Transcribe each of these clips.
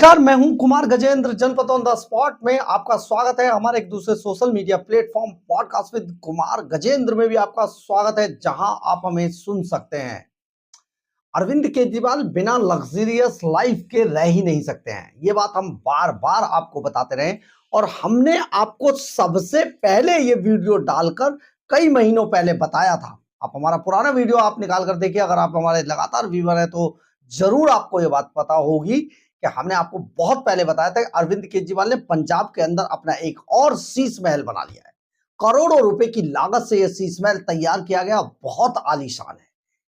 नमस्कार, मैं हूं कुमार गजेंद्र। जनपद ऑन द स्पॉट में आपका स्वागत है। हमारे एक दूसरे social media platform podcast with Kumar Gajendra में भी आपका स्वागत है, जहां आप हमें सुन सकते हैं। अरविंद केजरीवाल बिना लग्जरियस लाइफ के रह ही नहीं सकते हैं, ये बात हम बार बार आपको बताते रहे और हमने आपको सबसे पहले ये वीडियो डालकर कई महीनों पहले बताया था। आप हमारा पुराना वीडियो आप निकाल कर देखिए, अगर आप हमारे लगातार व्यूअर हैं तो जरूर आपको ये बात पता होगी कि हमने आपको बहुत पहले बताया था कि अरविंद केजरीवाल ने पंजाब के अंदर अपना एक और शीश महल बना लिया है। करोड़ों रुपए की लागत से यह शीश महल तैयार किया गया, बहुत आलीशान है।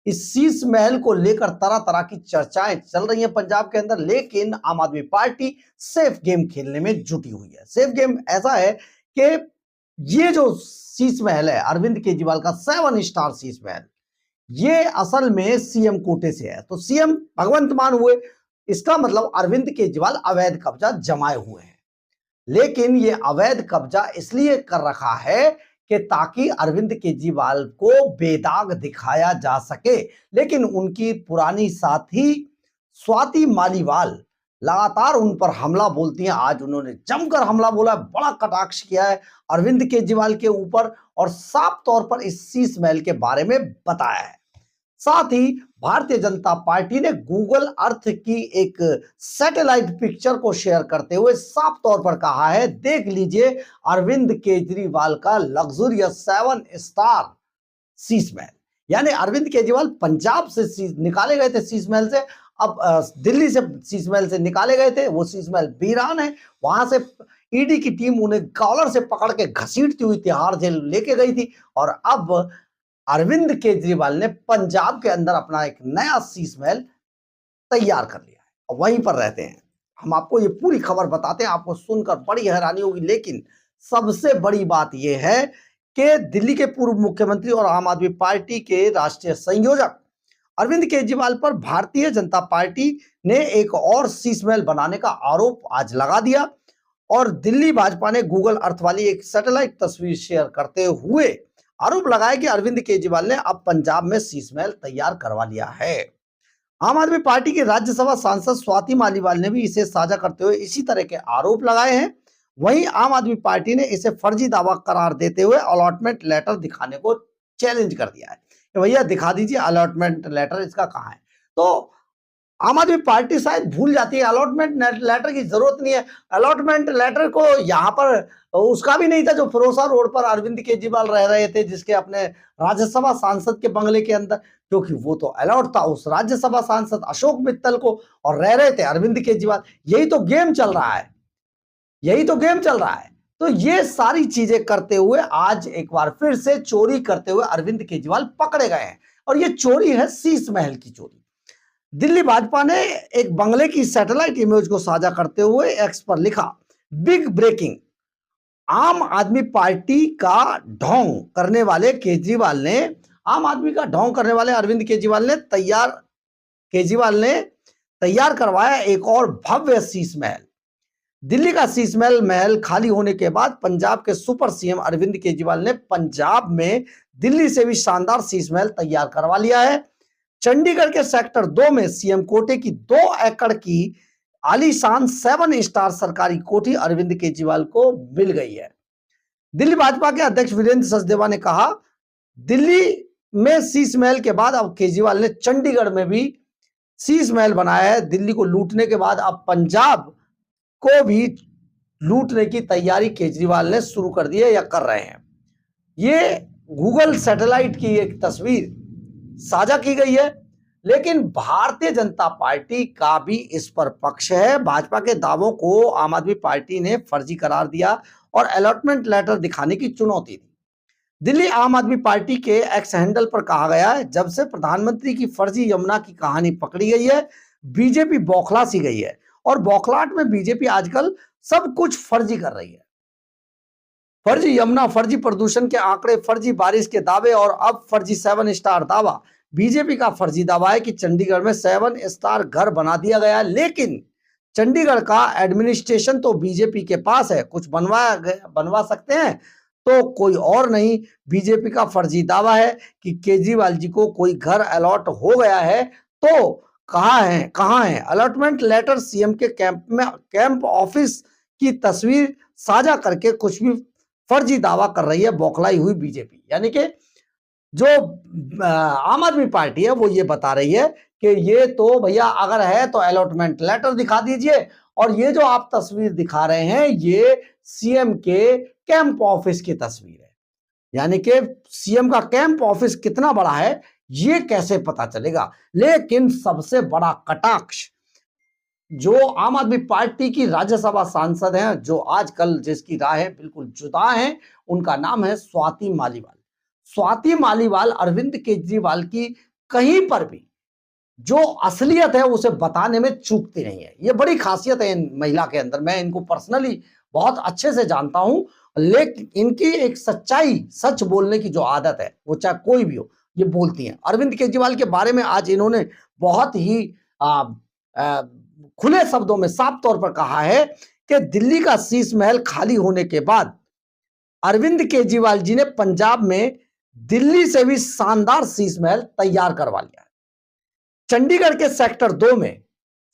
इस शीश महल को लेकर तरह तरह की चर्चाएं चल रही हैं पंजाब के अंदर, लेकिन आम आदमी पार्टी सेफ गेम खेलने में जुटी हुई है। सेफ गेम ऐसा है कि ये जो शीश महल है अरविंद केजरीवाल का 7 स्टार शीश महल, ये असल में सीएम कोटे से है। तो सीएम भगवंत मान हुए, इसका मतलब अरविंद केजरीवाल अवैध कब्जा जमाए हुए हैं। लेकिन ये अवैध कब्जा इसलिए कर रखा है कि ताकि अरविंद केजरीवाल को बेदाग दिखाया जा सके। लेकिन उनकी पुरानी साथी स्वाति मालीवाल लगातार उन पर हमला बोलती हैं। आज उन्होंने जमकर हमला बोला, बड़ा कटाक्ष किया है अरविंद केजरीवाल के ऊपर और साफ तौर पर इस शीश महल के बारे में बताया है। साथ ही भारतीय जनता पार्टी ने गूगल अर्थ की एक सैटेलाइट पिक्चर को शेयर करते हुए साफ तौर पर कहा है, देख लीजिए अरविंद केजरीवाल का लग्जरियस 7 स्टार शीश महल। यानी अरविंद केजरीवाल पंजाब से निकाले गए थे शीश महल से, अब दिल्ली से शीश महल से निकाले गए थे। वो शीश महल वीरान है, वहां से ईडी की टीम उन्हें कॉलर से पकड़ के घसीटती हुई तिहाड़ जेल लेके गई थी और अब अरविंद केजरीवाल ने पंजाब के अंदर अपना एक नया शीश महल तैयार कर लिया है और वहीं पर रहते हैं। हम आपको ये पूरी खबर बताते हैं, आपको सुनकर बड़ी हैरानी होगी। लेकिन सबसे बड़ी बात यह है कि दिल्ली के पूर्व मुख्यमंत्री और आम आदमी पार्टी के राष्ट्रीय संयोजक अरविंद केजरीवाल पर भारतीय जनता पार्टी ने एक और शीश महल बनाने का आरोप आज लगा दिया और दिल्ली भाजपा ने गूगल अर्थ वाली एक सैटेलाइट तस्वीर शेयर करते हुए आरोप लगाया कि अरविंद केजरीवाल ने अब पंजाब में शीश महल तैयार करवा लिया है। आम आदमी पार्टी के राज्यसभा सांसद स्वाति मालीवाल ने भी इसे साझा करते हुए इसी तरह के आरोप लगाए हैं। वहीं आम आदमी पार्टी ने इसे फर्जी दावा करार देते हुए अलॉटमेंट लेटर दिखाने को चैलेंज कर दिया है कि भैया दिखा दीजिए अलॉटमेंट लेटर, इसका कहां है। तो आम आदमी पार्टी शायद भूल जाती है, अलॉटमेंट लेटर की जरूरत नहीं है। अलॉटमेंट लेटर को यहाँ पर उसका भी नहीं था जो फिरोजा रोड पर अरविंद केजरीवाल रह रहे थे, जिसके अपने राज्यसभा सांसद के बंगले के अंदर, क्योंकि वो तो अलॉट था उस राज्यसभा सांसद अशोक मित्तल को और रह रहे थे अरविंद केजरीवाल। यही तो गेम चल रहा है, यही तो गेम चल रहा है। तो ये सारी चीजें करते हुए आज एक बार फिर से चोरी करते हुए अरविंद केजरीवाल पकड़े गए हैं और ये चोरी है शीश महल की चोरी। दिल्ली भाजपा ने एक बंगले की सैटेलाइट इमेज को साझा करते हुए एक्स पर लिखा, बिग ब्रेकिंग, आम आदमी पार्टी का ढोंग करने वाले केजरीवाल ने, आम आदमी का ढोंग करने वाले अरविंद केजरीवाल ने तैयार करवाया एक और भव्य शीश महल। दिल्ली का शीश महल खाली होने के बाद पंजाब के सुपर सीएम अरविंद केजरीवाल ने पंजाब में दिल्ली से भी शानदार शीश महल तैयार करवा लिया है। चंडीगढ़ के सेक्टर 2 में सीएम कोटे की 2 एकड़ की आलीशान 7 स्टार सरकारी कोठी अरविंद केजरीवाल को मिल गई है। दिल्ली भाजपा के अध्यक्ष वीरेंद्र सचदेवा ने कहा, दिल्ली में शीश महल के बाद अब केजरीवाल ने चंडीगढ़ में भी शीश महल बनाया है। दिल्ली को लूटने के बाद अब पंजाब को भी लूटने की तैयारी केजरीवाल ने शुरू कर दी है या कर रहे हैं। ये गूगल सैटेलाइट की एक तस्वीर साझा की गई है, लेकिन भारतीय जनता पार्टी का भी इस पर पक्ष है। भाजपा के दावों को आम आदमी पार्टी ने फर्जी करार दिया और अलॉटमेंट लेटर दिखाने की चुनौती दी। दिल्ली आम आदमी पार्टी के एक्स हैंडल पर कहा गया है, जब से प्रधानमंत्री की फर्जी यमुना की कहानी पकड़ी गई है, बीजेपी बौखला सी गई है और बौखलाहट में बीजेपी आजकल सब कुछ फर्जी कर रही है। फर्जी यमुना, फर्जी प्रदूषण के आंकड़े, फर्जी बारिश के दावे और अब फर्जी 7 स्टार दावा। बीजेपी का फर्जी दावा है कि चंडीगढ़ में 7 स्टार घर बना दिया गया है, लेकिन चंडीगढ़ का एडमिनिस्ट्रेशन तो बीजेपी के पास है, कुछ बनवा सकते हैं तो कोई और नहीं। बीजेपी का फर्जी दावा है कि केजरीवाल जी को कोई घर अलॉट हो गया है तो कहाँ है अलॉटमेंट लेटर सीएम के कैंप ऑफिस की तस्वीर साझा करके कुछ भी फर्जी दावा कर रही है बौखलाई हुई बीजेपी। यानी कि जो आम आदमी पार्टी है वो ये बता रही है कि ये तो भैया अगर है तो अलॉटमेंट लेटर दिखा दीजिए, और ये जो आप तस्वीर दिखा रहे हैं ये सीएम के कैंप ऑफिस की तस्वीर है। यानी कि सीएम का कैंप ऑफिस कितना बड़ा है ये कैसे पता चलेगा। लेकिन सबसे बड़ा कटाक्ष जो आम आदमी पार्टी की राज्यसभा सांसद हैं, जो आजकल जिसकी राहें बिल्कुल जुदा हैं, उनका नाम है स्वाति मालीवाल। स्वाति मालीवाल अरविंद केजरीवाल की कहीं पर भी जो असलियत है उसे बताने में चूकती नहीं है। ये बड़ी खासियत है इन महिला के अंदर। मैं इनको पर्सनली बहुत अच्छे से जानता हूं, लेकिन इनकी एक सच्चाई, सच बोलने की जो आदत है वो चाहे कोई भी हो ये बोलती हैं। अरविंद केजरीवाल के बारे में आज इन्होंने बहुत ही खुले शब्दों में साफ तौर पर कहा है कि दिल्ली का शीश महल खाली होने के बाद अरविंद केजरीवाल जी ने पंजाब में दिल्ली से भी शानदार शीश महल तैयार करवा लिया है। चंडीगढ़ के सेक्टर 2 में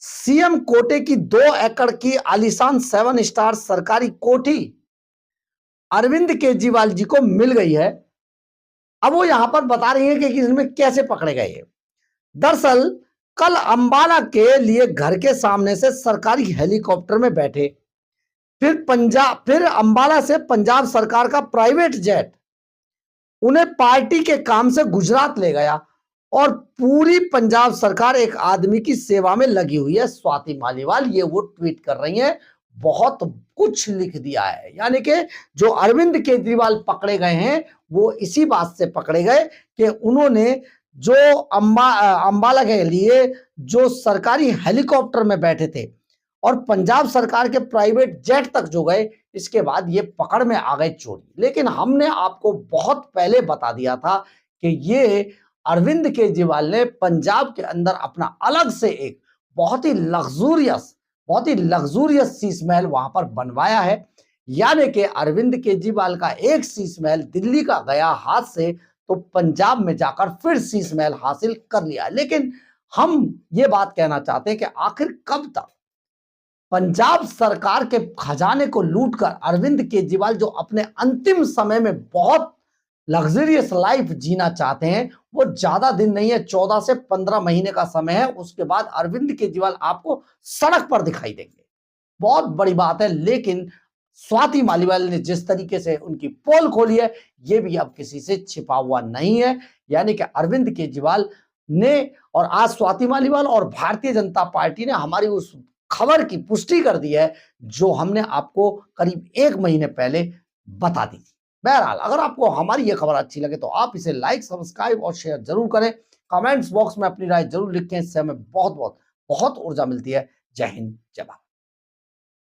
सीएम कोटे की 2 एकड़ की आलीशान 7 स्टार सरकारी कोठी अरविंद केजरीवाल जी को मिल गई है। अब वो यहां पर बता रही है कि इसमें कैसे पकड़े गए। दरअसल कल अंबाला के लिए घर के सामने से सरकारी हेलीकॉप्टर में बैठे, फिर अंबाला से पंजाब सरकार का प्राइवेट जेट उन्हें पार्टी के काम से गुजरात ले गया, और पूरी पंजाब सरकार एक आदमी की सेवा में लगी हुई है। स्वाति मालीवाल ये वो ट्वीट कर रही हैं, बहुत कुछ लिख दिया है। यानी कि जो अरविंद केजरीवाल पकड़े गए हैं वो इसी बात से पकड़े गए कि उन्होंने जो अंबाला के लिए जो सरकारी हेलीकॉप्टर में बैठे थे और पंजाब सरकार के प्राइवेट जेट तक जो गए, इसके बाद ये पकड़ में आ गए चोरी। लेकिन हमने आपको बहुत पहले बता दिया था कि ये अरविंद केजरीवाल ने पंजाब के अंदर अपना अलग से एक बहुत ही लग्जूरियस शीश महल वहां पर बनवाया है। यानी कि अरविंद केजरीवाल का एक शीश महल दिल्ली का गया हाथ से, तो पंजाब में जाकर फिर शीश महल हासिल कर लिया। लेकिन हम ये बात कहना चाहते हैं कि आखिर कब तक पंजाब सरकार के खजाने को लूटकर अरविंद केजरीवाल जो अपने अंतिम समय में बहुत लग्जरियस लाइफ जीना चाहते हैं, वो ज्यादा दिन नहीं है, 14 से 15 महीने का समय है। उसके बाद अरविंद केजरीवाल आपको सड़क पर दिखाई देंगे। बहुत बड़ी बात है। लेकिन स्वाति मालीवाल ने जिस तरीके से उनकी पोल खोली है ये भी अब किसी से छिपा हुआ नहीं है। यानी कि अरविंद केजरीवाल ने और आज स्वाति मालीवाल और भारतीय जनता पार्टी ने हमारी उस खबर की पुष्टि कर दी है जो हमने आपको करीब 1 महीने पहले बता दी थी। बहरहाल अगर आपको हमारी ये खबर अच्छी लगे तो आप इसे लाइक, सब्सक्राइब और शेयर जरूर करें। कमेंट्स बॉक्स में अपनी राय जरूर लिखें, इससे हमें बहुत ऊर्जा मिलती है। जय हिंद, जय भारत।